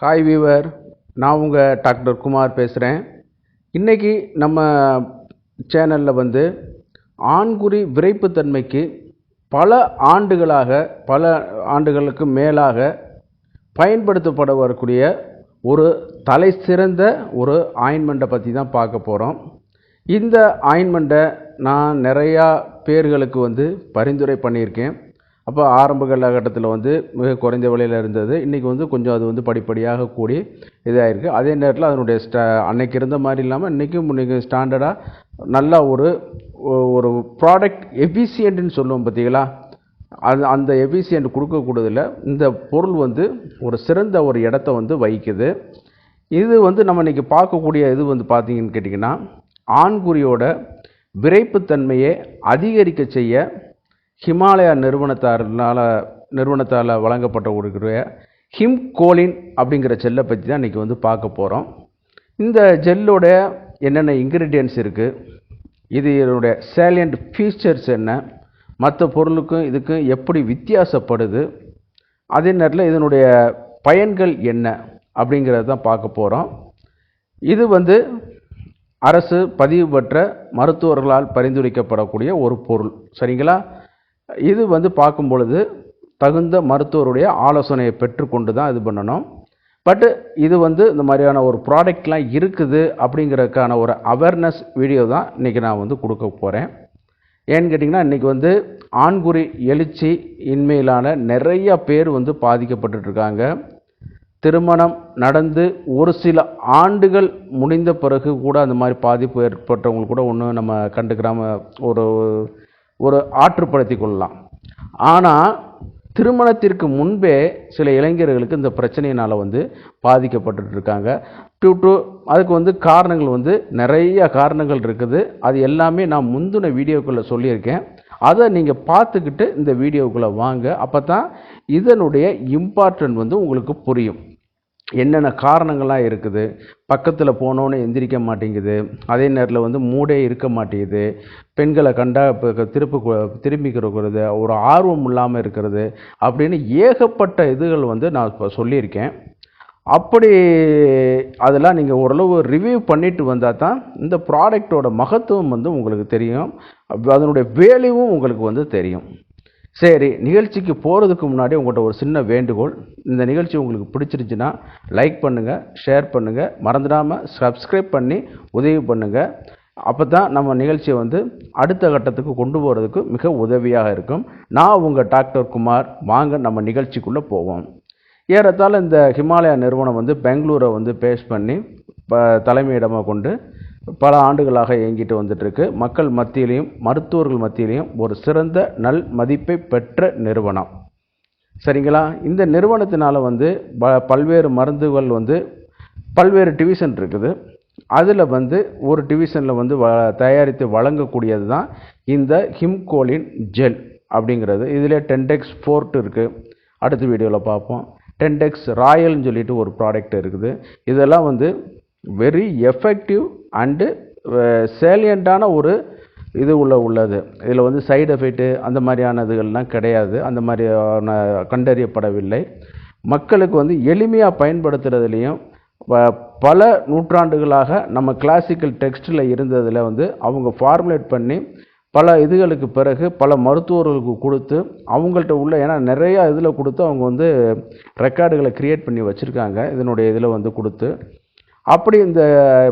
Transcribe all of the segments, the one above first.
Hi viewer, நான் உங்கள் doctor Kumar பேசுகிறேன். இன்றைக்கி நம்ம சேனலில் ஆண்குறி விரைப்புத்தன்மைக்கு பல ஆண்டுகளுக்கு மேலாக பயன்படுத்தப்பட வரக்கூடிய ஒரு தலை சிறந்த ஒரு ஆயின்மெண்ட்டை பற்றி தான் பார்க்க போகிறோம். இந்த ஆயின்மெண்ட்டை நான் நிறையா பேர்களுக்கு பரிந்துரை பண்ணியிருக்கேன். அப்போ ஆரம்ப காலகட்டத்தில் மிக குறைந்த விலையில் இருந்தது. இன்றைக்கி கொஞ்சம் அது படிப்படியாக கூடி இதாக இருக்குது. அதே நேரத்தில் அதனுடைய அன்னைக்கு இருந்த மாதிரி இல்லாமல் இன்றைக்கி ஸ்டாண்டர்டாக நல்லா ஒரு ப்ராடக்ட் எஃபிஷியன்ட்னு சொல்லுவோம் பார்த்தீங்களா, அந்த எஃபிஷியன்ட் கொடுக்கக்கூடியதில் இந்த பொருள் ஒரு சிறந்த ஒரு இடத்த வகிக்குது. இது நம்ம இன்றைக்கி பார்க்கக்கூடிய இது பார்த்தீங்கன்னு கேட்டிங்கன்னா, ஆண்குறியோட விரைப்புத்தன்மையை அதிகரிக்க செய்ய ஹிமாலயா நிறுவனத்தால் வழங்கப்பட்ட ஒரு ஹிம்கோலின் அப்படிங்கிற ஜெல்லை பற்றி தான் இன்றைக்கி பார்க்க போகிறோம். இந்த ஜெல்லோட என்னென்ன இன்க்ரீடியன்ட்ஸ் இருக்குது, இதனுடைய சேலியண்ட் ஃபீச்சர்ஸ் என்ன, மற்ற பொருளுக்கும் இதுக்கும் எப்படி வித்தியாசப்படுது, அதே நேரத்தில் இதனுடைய பயன்கள் என்ன அப்படிங்கிறது தான் பார்க்க போகிறோம். இது அரசு பதிவு பெற்ற மருத்துவர்களால் பரிந்துரைக்கப்படக்கூடிய ஒரு பொருள், சரிங்களா. இது பார்க்கும் பொழுது தகுந்த மருத்துவருடைய ஆலோசனையை பெற்றுக்கொண்டு தான் இது பண்ணணும். பட் இது இந்த மாதிரியான ஒரு ப்ராடக்ட்லாம் இருக்குது அப்படிங்கிறதுக்கான ஒரு அவேர்னஸ் வீடியோ தான் இன்றைக்கி நான் கொடுக்க போகிறேன். ஏன்னு கேட்டிங்கன்னா, இன்றைக்கி ஆண்குறி எழுச்சி இன்மையிலான நிறைய பேர் பாதிக்கப்பட்டுருக்காங்க. திருமணம் நடந்து ஒரு சில ஆண்டுகள் முடிந்த பிறகு கூட அந்த மாதிரி பாதிப்பு ஏற்பட்டவங்க கூட ஒன்றும் நம்ம கண்டுக்கிறாமல் ஒரு ஆற்றுப்படுத்தி கொள்ளலாம். ஆனால் திருமணத்திற்கு முன்பே சில இளைஞர்களுக்கு இந்த பிரச்சனையினால் பாதிக்கப்பட்டுருக்காங்க. அதுக்கு காரணங்கள் நிறைய காரணங்கள் இருக்குது. அது எல்லாமே நான் முந்தின வீடியோக்குள்ளே சொல்லியிருக்கேன். அதை நீங்கள் பார்த்துக்கிட்டு இந்த வீடியோக்குள்ளே வாங்க. அப்போ தான் இதனுடைய இம்பார்ட்டன்ட் உங்களுக்கு புரியும். என்னென்ன காரணங்கள்லாம் இருக்குது, பக்கத்தில் போனோன்னு எந்திரிக்க மாட்டேங்குது, அதே நேரத்தில் மூடே இருக்க மாட்டேங்குது, பெண்களை கண்டா திரும்பிக்கிறது, ஒரு ஆர்வம் இல்லாமல் இருக்கிறது அப்படின்னு ஏகப்பட்ட இதுகள் நான் இப்போ சொல்லியிருக்கேன். அப்படி அதெல்லாம் நீங்கள் ஓரளவு ரிவ்யூ பண்ணிட்டு வந்தால் தான் இந்த ப்ராடக்டோட மகத்துவம் உங்களுக்கு தெரியும், அதனுடைய வேல்யூவும் உங்களுக்கு தெரியும். சரி, நிகழ்ச்சிக்கு போகிறதுக்கு முன்னாடி உங்கள்கிட்ட ஒரு சின்ன வேண்டுகோள். இந்த நிகழ்ச்சி உங்களுக்கு பிடிச்சிருச்சுன்னா லைக் பண்ணுங்கள், ஷேர் பண்ணுங்கள், மறந்துடாமல் சப்ஸ்கிரைப் பண்ணி உதவி பண்ணுங்கள். அப்போ தான் நம்ம நிகழ்ச்சியை அடுத்த கட்டத்துக்கு கொண்டு போகிறதுக்கு மிக உதவியாக இருக்கும். நான் உங்கள் டாக்டர் குமார். வாங்க நம்ம நிகழ்ச்சிக்குள்ளே போவோம். ஏறத்தாழ இந்த ஹிமாலயா நிறுவனம் பெங்களூரை பேஸ் பண்ணி தலைமையிடமாக கொண்டு பல ஆண்டுகளாக இயங்கிட்டு வந்துட்டுருக்கு. மக்கள் மத்தியிலையும் மருத்துவர்கள் மத்தியிலையும் ஒரு சிறந்த நல் மதிப்பை பெற்ற நிறுவனம், சரிங்களா. இந்த நிறுவனத்தினால் பல்வேறு மருந்துகள் பல்வேறு டிவிஷன் இருக்குது. அதில் ஒரு டிவிஷனில் தயாரித்து வழங்கக்கூடியது தான் இந்த ஹிம்கோலின் ஜெல் அப்படிங்கிறது. இதில் 10x ஃபோர்ட் இருக்குது, அடுத்த வீடியோவில் பார்ப்போம். 10x ராயல்னு சொல்லிட்டு ஒரு ப்ராடக்ட் இருக்குது. இதெல்லாம் வெரி எஃபெக்டிவ் அண்டு சேலியண்டான ஒரு இது உள்ளது. இதில் சைடு எஃபெக்ட்டு அந்த மாதிரியான இதுகள்லாம் கிடையாது, அந்த மாதிரியான கண்டறியப்படவில்லை. மக்களுக்கு எளிமையாக பயன்படுத்துகிறதுலையும் பல நூற்றாண்டுகளாக நம்ம கிளாசிக்கல் டெக்ஸ்டில் இருந்ததில் அவங்க ஃபார்முலேட் பண்ணி பல இதுகளுக்கு பிறகு பல மருத்துவர்களுக்கு கொடுத்து அவங்கள்ட்ட உள்ள, ஏன்னா நிறையா இதில் கொடுத்து அவங்க ரெக்கார்டுகளை க்ரியேட் பண்ணி வச்சுருக்காங்க இதனுடைய இதில் கொடுத்து. அப்படி இந்த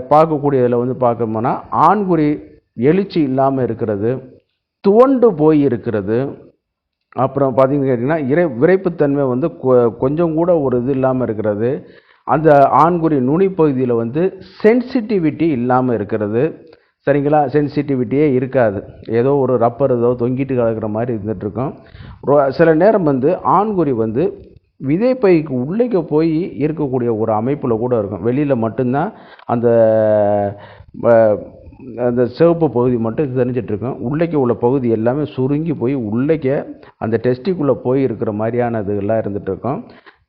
பார்க்கக்கூடியதில் பார்க்கணும்னா ஆண்குறி எழுச்சி இல்லாமல் இருக்கிறது, துவண்டு போய் இருக்கிறது, அப்புறம் பார்த்தீங்கன்னு கேட்டிங்கன்னா விரைப்புத்தன்மை கொஞ்சம் கூட ஒரு இது இல்லாமல் இருக்கிறது, அந்த ஆண்குறி நுனிப்பகுதியில் சென்சிட்டிவிட்டி இல்லாமல் இருக்கிறது, சரிங்களா. சென்சிட்டிவிட்டியே இருக்காது, ஏதோ ஒரு ரப்பர் ஏதோ தொங்கிட்டு கிடக்கிற மாதிரி இருந்துகிட்ருக்கோம். சில நேரம் ஆண்குறி விதைப்பைக்கு உள்ளே போய் இருக்கக்கூடிய ஒரு அமைப்பில் கூட இருக்கும். வெளியில் மட்டும்தான் அந்த சிவப்பு பகுதி மட்டும் தெரிஞ்சிட்ருக்கும். உள்ளே உள்ள பகுதி எல்லாமே சுருங்கி போய் உள்ளே அந்த டெஸ்டிக்குள்ளே போய் இருக்கிற மாதிரியான இதுகள்லாம் இருந்துகிட்ருக்கும்.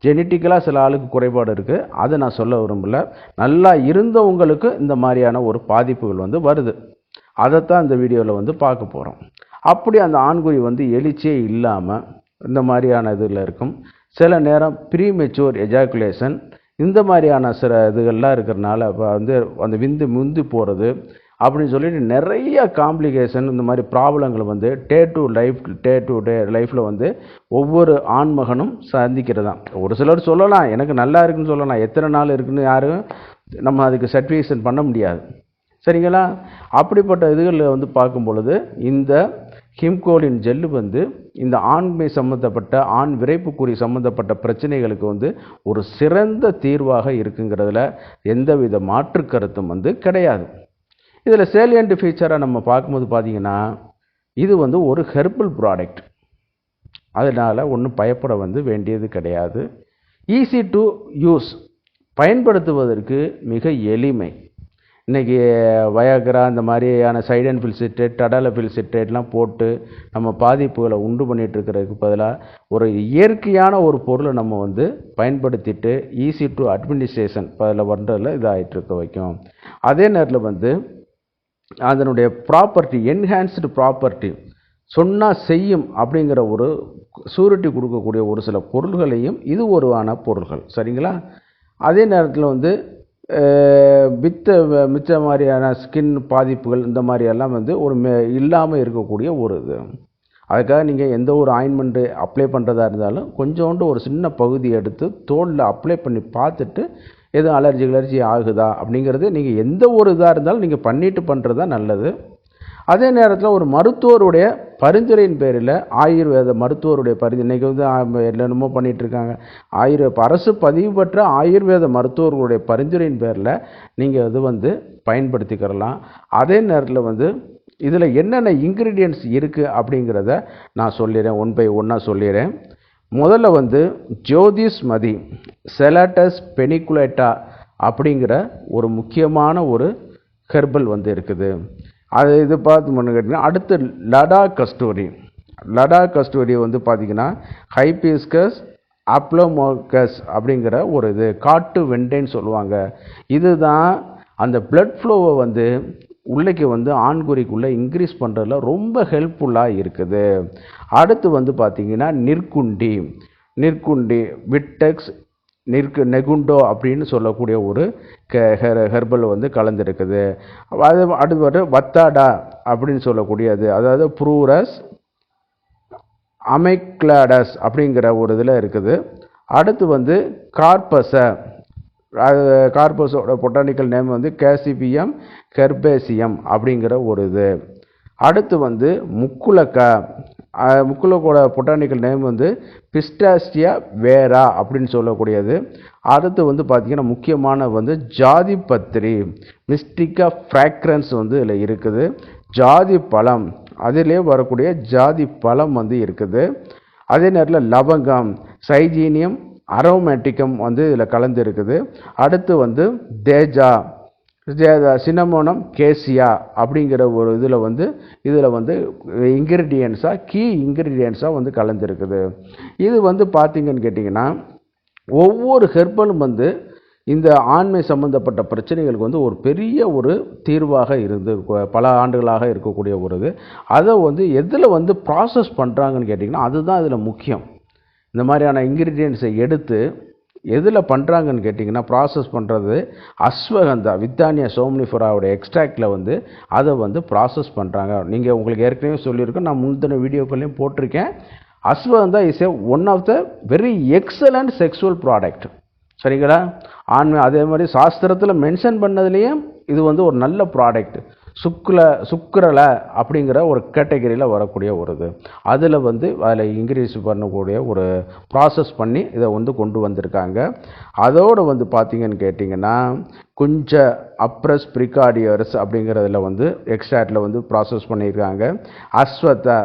ஜெனட்டிக்கலாக சில ஆளுக்கு குறைபாடு இருக்குது, அதை நான் சொல்ல விரும்பலை. நல்லா இருந்தவங்களுக்கு இந்த மாதிரியான ஒரு பாதிப்புகள் வருது. அதைத்தான் இந்த வீடியோவில் பார்க்க போகிறோம். அப்படி அந்த ஆண்குறி எழுச்சியே இல்லாமல் இந்த மாதிரியான இதில் இருக்கும். சில நேரம் ப்ரீமெச்சூர் எஜாக்குலேஷன், இந்த மாதிரியான சில இதுகள்லாம் இருக்கிறனால இப்போ வந்து அந்த விந்து முந்தி போகிறது அப்படின்னு சொல்லிட்டு நிறைய காம்ப்ளிகேஷன் இந்த மாதிரி ப்ராப்ளங்கள் வந்து டே டு டே லைஃப்பில் வந்து ஒவ்வொரு ஆண்மகனும் சந்திக்கிறது தான். ஒரு சிலர் சொல்லலாம் எனக்கு நல்லா இருக்குன்னு சொல்லலாம், எத்தனை நாள் இருக்குன்னு யாரும் நம்ம அதுக்கு சர்டிஃபிகேஷன் பண்ண முடியாது. சரிங்களா? அப்படிப்பட்ட இதுகளில் வந்து பார்க்கும் பொழுது இந்த ஹிம்கோலின் ஜெல்லு வந்து இந்த ஆண்மை சம்மந்தப்பட்ட ஆண் விரைப்புக்குறி சம்மந்தப்பட்ட பிரச்சனைகளுக்கு வந்து ஒரு சிறந்த தீர்வாக இருக்குங்கிறதுல எந்தவித மாற்று கருத்தும் வந்து கிடையாது. இதில் சேலியன்ட் ஃபீச்சராக நம்ம பார்க்கும்போது பார்த்தீங்கன்னா இது வந்து ஒரு ஹெர்பல் ப்ராடக்ட், அதனால் ஒன்றும் பயப்பட வந்து வேண்டியது கிடையாது. ஈஸி டு யூஸ், பயன்படுத்துவதற்கு மிக எளிமை. இன்றைக்கி வயாகரா இந்த மாதிரியான சைடன்ஃபில் சிட்ரேட் டடாலஃபில் சிட்ரேட்லாம் போட்டு நம்ம பாதிப்புகளை உண்டு பண்ணிகிட்டு இருக்கிறதுக்கு பதிலாக ஒரு இயற்கையான ஒரு பொருளை நம்ம வந்து பயன்படுத்திட்டு ஈஸி டு அட்மினிஸ்ட்ரேஷன் அதில் பண்ணுறதில் இதாகிட்டு இருக்க வைக்கும். அதே நேரத்தில் வந்து அதனுடைய ப்ராப்பர்ட்டி, என்ஹான்ஸ்டு ப்ராப்பர்ட்டி, சொன்னால் செய்யும் அப்படிங்கிற ஒரு சூரிட்டி கொடுக்கக்கூடிய ஒரு சில பொருள்களையும் இது ஒருவான பொருள்கள். சரிங்களா? அதே நேரத்தில் வந்து மிச்ச மாதிரியான ஸ்கின் பாதிப்புகள் இந்த மாதிரியெல்லாம் வந்து ஒரு இல்லாமல் இருக்கக்கூடிய ஒரு இது. அதுக்காக நீங்கள் எந்த ஒரு ஆயின்மெண்ட்டு அப்ளை பண்ணுறதா இருந்தாலும் கொஞ்சோண்டு ஒரு சின்ன பகுதி எடுத்து தோலில் அப்ளை பண்ணி பார்த்துட்டு எதுவும் அலர்ஜி ஆகுதா அப்படிங்கிறது நீங்கள் எந்த ஒரு இதாக இருந்தாலும் நீங்கள் பண்ணிட்டு பண்ணுறது தான் நல்லது. அதே நேரத்தில் ஒரு மருத்துவருடைய பரிந்துரையின் பேரில் ஆயுர்வேத மருத்துவருடைய இன்றைக்கி வந்து என்னென்னமோ பண்ணிகிட்ருக்காங்க, அரசு பதிவு பெற்ற ஆயுர்வேத மருத்துவர்களுடைய பரிந்துரையின் பேரில் நீங்கள் இது வந்து பயன்படுத்திக்கிறலாம். அதே நேரத்தில் வந்து இதில் என்னென்ன இன்க்ரீடியன்ட்ஸ் இருக்குது அப்படிங்கிறத நான் சொல்லிடுறேன், ஒன் பை ஒன்னாக சொல்லிடுறேன். முதல்ல வந்து ஜோதிஷ்மதி செலாட்டஸ் பெனிகுலேட்டா அப்படிங்கிற ஒரு முக்கியமான ஒரு ஹெர்பல் வந்து இருக்குது. அது இது பார்த்து பண்ணு கேட்டிங்கன்னா அடுத்து லடா கஸ்தூரி வந்து பார்த்திங்கன்னா ஹைபிஸ்கஸ் அப்ளோமோகஸ் அப்படிங்கிற ஒரு இது காட்டு வெண்டைன்னு சொல்லுவாங்க. இதுதான் அந்த பிளட் ஃப்ளோவை வந்து உள்ளைக்கு வந்து ஆண்குறிக்குள்ளே இன்க்ரீஸ் பண்ணுறதுல ரொம்ப ஹெல்ப்ஃபுல்லாக இருக்குது. அடுத்து வந்து பார்த்திங்கன்னா நிற்குண்டி விட்டெக்ஸ் நெகுண்டோ அப்படின்னு சொல்லக்கூடிய ஒரு ஹெர்பல் வந்து கலந்துருக்குது. அடுத்து வத்தாடா அப்படின்னு சொல்லக்கூடியது, அதாவது ப்ரூரஸ் அமைக்லாடஸ் அப்படிங்கிற ஒரு இதில் இருக்குது. அடுத்து வந்து கார்பஸோட பொட்டானிக்கல் நேம் வந்து கேசிபியம் ஹெர்பேசியம் அப்படிங்கிற ஒரு இது. அடுத்து வந்து முக்குலக்கோட பொட்டானிக்கல் நேம் வந்து பிஸ்டாசியா வேரா அப்படின்னு சொல்லக்கூடியது. அடுத்து வந்து பார்த்திங்கன்னா முக்கியமான வந்து ஜாதி பத்திரி மிஸ்டிகா ஃப்ராக்ரன்ஸ் வந்து இதில் இருக்குது. ஜாதி பழம், அதிலே வரக்கூடிய ஜாதி பழம் வந்து இருக்குது. அதே நேரத்தில் லவங்கம் சைஜீனியம் அரோமேட்டிக்கம் வந்து இதில் கலந்து இருக்குது. அடுத்து வந்து சினமோனம் கேசியா அப்படிங்கிற ஒரு இதில் வந்து கீ இன்க்ரீடியன்ஸாக வந்து கலந்துருக்குது. இது வந்து பார்த்திங்கன்னு கேட்டிங்கன்னா ஒவ்வொரு ஹெர்பலும் வந்து இந்த ஆண்மை சம்பந்தப்பட்ட பிரச்சனைகளுக்கு வந்து ஒரு பெரிய ஒரு தீர்வாக இருந்து பல ஆண்டுகளாக இருக்கக்கூடிய ஒரு இது. அதை வந்து எதில் வந்து ப்ராசஸ் பண்ணுறாங்கன்னு கேட்டிங்கன்னா அதுதான் இதில் முக்கியம். இந்த மாதிரியான இன்க்ரீடியன்ஸை எடுத்து எதில் பண்ணுறாங்கன்னு கேட்டிங்கன்னா ப்ராசஸ் பண்ணுறது அஸ்வகந்தா வித்தானியா சோம்னிஃபோராவோட எக்ஸ்ட்ராக்டில் வந்து அதை வந்து ப்ராசஸ் பண்ணுறாங்க. நீங்கள் உங்களுக்கு ஏற்கனவே சொல்லியிருக்கோம், நான் முந்தின வீடியோக்கள்லையும் போட்டிருக்கேன். Ashwagandha is one of the very excellent sexual product. சரிங்களா? ஆண்மை அதே மாதிரி சாஸ்திரத்தில் மென்ஷன் பண்ணதுலேயும் இது வந்து ஒரு நல்ல ப்ராடக்ட். சுக்கரலை அப்படிங்கிற ஒரு கேட்டகரியில் வரக்கூடிய ஒரு இது. அதில் இன்க்ரீஸ் பண்ணக்கூடிய ஒரு ப்ராசஸ் பண்ணி இதை வந்து கொண்டு வந்திருக்காங்க. அதோடு வந்து பார்த்திங்கன்னு கேட்டிங்கன்னா கொஞ்சம் அப்ரஸ் ப்ரிகார்டியர்ஸ் அப்படிங்கிறதுல வந்து எக்ஸ்ட்ராக்டில் வந்து ப்ராசஸ் பண்ணியிருக்காங்க. அஸ்வத்தா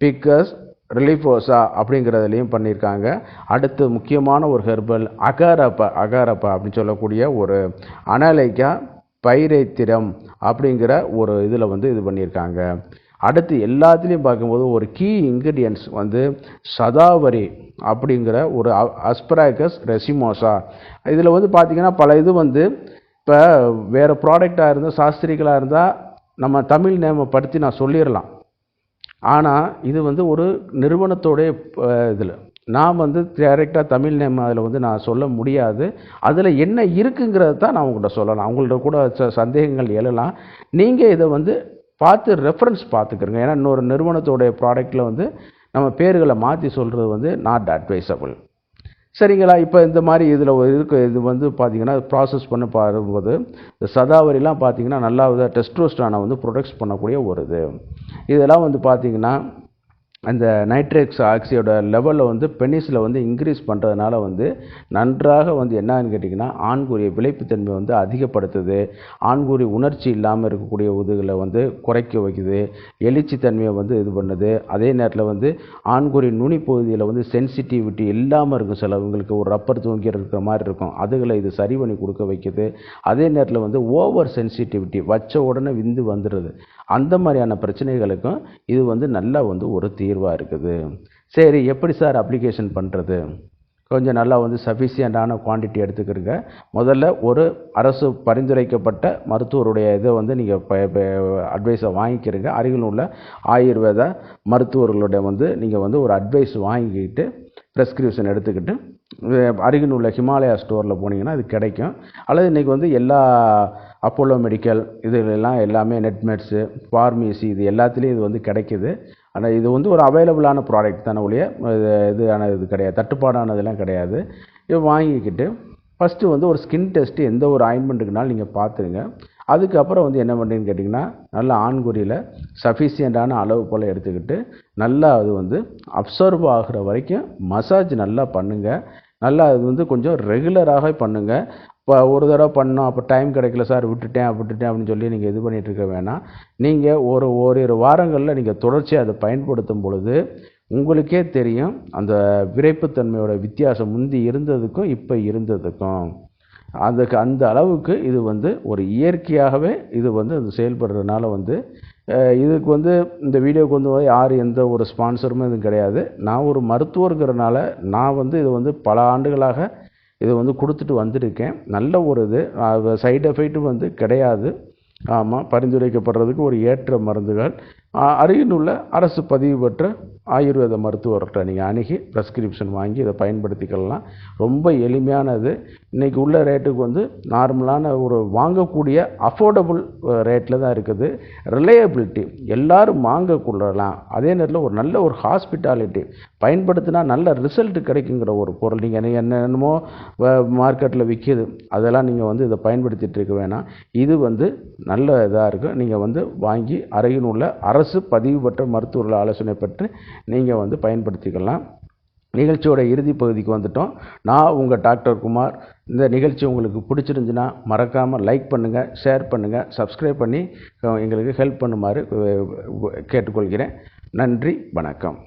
பிக்கஸ் ரிலிஃபோசா அப்படிங்கிறதுலையும் பண்ணியிருக்காங்க. அடுத்து முக்கியமான ஒரு ஹெர்பல் அகாரப்பா அப்படின்னு சொல்லக்கூடிய ஒரு அனலைக்கா பைரைத்திரம் அப்படிங்கிற ஒரு இதில் வந்து இது பண்ணியிருக்காங்க. அடுத்து எல்லாத்துலேயும் பார்க்கும்போது ஒரு கீ இன்க்ரீடியன்ட்ஸ் வந்து சதாவரி அப்படிங்கிற ஒரு அஸ்பராகஸ் ரெசிமோசா. இதில் வந்து பார்த்திங்கன்னா பல இது வந்து இப்போ வேறு ப்ராடக்டாக இருந்தால் சாஸ்திரிகளாக இருந்தால் நம்ம தமிழ் நேமை படுத்தி நான் சொல்லிடலாம். ஆனால் இது வந்து ஒரு நிறுவனத்தோடைய இதில் நான் வந்து டைரெக்டாக தமிழ் நேம் அதில் வந்து நான் சொல்ல முடியாது. அதில் என்ன இருக்குங்கிறத தான் நான் உங்கள்கிட்ட சொல்லலாம். உங்கள்கிட்ட கூட சந்தேகங்கள் எழலாம். நீங்கள் இதை வந்து பார்த்து ரெஃபரன்ஸ் பார்த்துக்கிறங்க. ஏன்னா இன்னொரு நிறுவனத்தோடைய ப்ராடக்ட்டில் வந்து நம்ம பேர்களை மாற்றி சொல்கிறது வந்து நாட் அட்வைசபிள். சரிங்களா? இப்போ இந்த மாதிரி இதில் இருக்கு. இது வந்து பார்த்தீங்கன்னா ப்ராசஸ் பண்ண பாரும்போது இந்த சதாவரிலாம் பார்த்தீங்கன்னா நல்லா டெஸ்டோஸ்டரானை வந்து ப்ரொடக்ட்ஸ் பண்ணக்கூடிய ஒரு இது. இதெல்லாம் வந்து பார்த்தீங்கன்னா அந்த நைட்ரேக்ஸ் ஆக்சைடோட லெவலில் வந்து பெனிஸில் வந்து இன்க்ரீஸ் பண்ணுறதுனால வந்து நன்றாக வந்து என்னன்னு கேட்டிங்கன்னா ஆண்குறிய விளைப்புத்தன்மை வந்து அதிகப்படுத்துது. ஆண்குறி உணர்ச்சி இல்லாமல் இருக்கக்கூடிய உதுகளை வந்து குறைக்க வைக்குது. எழுச்சி தன்மையை வந்து இது பண்ணுது. அதே நேரத்தில் வந்து ஆண்குறி நுனி பகுதியில் வந்து சென்சிட்டிவிட்டி இல்லாமல் இருக்கும். சிலவங்களுக்கு ஒரு ரப்பர் தூங்கி இருக்கிற மாதிரி இருக்கும். அதுகளை இது சரி பண்ணி கொடுக்க வைக்குது. அதே நேரத்தில் வந்து ஓவர் சென்சிட்டிவிட்டி வச்ச உடனே விந்து வந்துடுது. அந்த மாதிரியான பிரச்சனைகளுக்கும் இது வந்து நல்லா வந்து ஒரு தீர்வாக இருக்குது. சரி, எப்படி சார் அப்ளிகேஷன் பண்ணுறது? கொஞ்சம் நல்லா வந்து சஃபிஷியண்டான குவான்டிட்டி எடுத்துக்கிறங்க. முதல்ல ஒரு அரசு பரிந்துரைக்கப்பட்ட மருத்துவருடைய இதை வந்து நீங்கள் அட்வைஸை வாங்கிக்கிறங்க. அருகில் உள்ள ஆயுர்வேத மருத்துவர்களுடைய வந்து நீங்கள் வந்து ஒரு அட்வைஸ் வாங்கிக்கிட்டு ப்ரெஸ்கிரிப்ஷன் எடுத்துக்கிட்டு அருகில் உள்ள ஹிமாலயா ஸ்டோரில் போனீங்கன்னா இது கிடைக்கும். அல்லது இன்றைக்கி வந்து எல்லா அப்போலோ மெடிக்கல் இதுலாம் எல்லாமே நெட்மெட்ஸு ஃபார்மசி இது எல்லாத்துலேயும் இது வந்து கிடைக்கிது. ஆனால் இது வந்து ஒரு அவைலபிளான ப்ராடக்ட் தானே ஒழிய இது கிடையாது, தட்டுப்பாடானதெல்லாம் கிடையாது. இது வாங்கிக்கிட்டு ஃபஸ்ட்டு வந்து ஒரு ஸ்கின் டெஸ்ட்டு எந்த ஒரு ஆயின்மெண்ட்டுக்குனாலும் நீங்கள் பார்த்துருங்க. அதுக்கப்புறம் வந்து என்ன பண்ணுறீங்கன்னு கேட்டிங்கன்னா நல்லா ஆண்குறியில் சஃபிஷியண்டான அளவு போல் எடுத்துக்கிட்டு நல்லா அது வந்து அப்சர்வ் ஆகிற வரைக்கும் மசாஜ் நல்லா பண்ணுங்கள். நல்லா அது வந்து கொஞ்சம் ரெகுலராக பண்ணுங்கள். இப்போ ஒரு தடவை பண்ணோம், அப்போ டைம் கிடைக்கல சார் விட்டுட்டேன் அப்படின்னு சொல்லி நீங்கள் இது பண்ணிகிட்டு இருக்க வேணாம். நீங்கள் ஓரிரு வாரங்களில் நீங்கள் தொடர்ச்சியாக அதை பயன்படுத்தும் பொழுது உங்களுக்கே தெரியும் அந்த விரைப்புத்தன்மையோட வித்தியாசம் முந்தி இருந்ததுக்கும் இப்போ இருந்ததுக்கும். அந்த அளவுக்கு இது வந்து ஒரு இயற்கையாகவே இது வந்து அது செயல்படுறதுனால வந்து இதுக்கு வந்து இந்த வீடியோக்கு வந்து யாரும் எந்த ஒரு ஸ்பான்சருமே இதுவும் கிடையாது. நான் ஒரு மருத்துவருங்கிறனால நான் வந்து இது வந்து பல ஆண்டுகளாக இது வந்து கொடுத்துட்டு வந்துருக்கேன். நல்ல ஒரு இது சைடு எஃபெக்ட்டும் வந்து கிடையாது. ஆமாம், பரிந்துரைக்கப்படுறதுக்கு ஒரு ஏற்ற மருந்துகள். அருகில் உள்ள அரசு பதிவு பெற்ற ஆயுர்வேத மருத்துவர்கிட்ட நீங்கள் அணுகி ப்ரெஸ்கிரிப்ஷன் வாங்கி இதை பயன்படுத்திக்கலாம். ரொம்ப எளிமையானது. இன்றைக்கி உள்ள ரேட்டுக்கு வந்து நார்மலான ஒரு வாங்கக்கூடிய அஃபோர்டபுள் ரேட்டில் தான் இருக்குது. ரிலையபிலிட்டி எல்லோரும் வாங்கக்கூடலாம். அதே நேரத்தில் ஒரு நல்ல ஒரு ஹாஸ்பிட்டாலிட்டி பயன்படுத்தினா நல்ல ரிசல்ட் கிடைக்குங்கிற ஒரு பொருள். நீங்கள் என்னென்னமோ மார்க்கெட்டில் விற்கிது அதெல்லாம் நீங்கள் வந்து இதை பயன்படுத்திகிட்டு இருக்க வேணாம். இது வந்து நல்ல இதாக இருக்கும். நீங்கள் வந்து வாங்கி அருகில் உள்ள அரசு பதிவு பெற்ற மருத்துவர்கள் ஆலோசனை பெற்று நீங்கள் வந்து பயன்படுத்திக்கலாம். நிகழ்ச்சியோட இறுதி பகுதிக்கு வந்துட்டோம். நான் உங்கள் டாக்டர் குமார். இந்த நிகழ்ச்சி உங்களுக்கு பிடிச்சிருந்துச்சுன்னா மறக்காமல் லைக் பண்ணுங்கள், ஷேர் பண்ணுங்கள், சப்ஸ்கிரைப் பண்ணி எங்களுக்கு ஹெல்ப் பண்ணுமாறு கேட்டுக்கொள்கிறேன். நன்றி, வணக்கம்.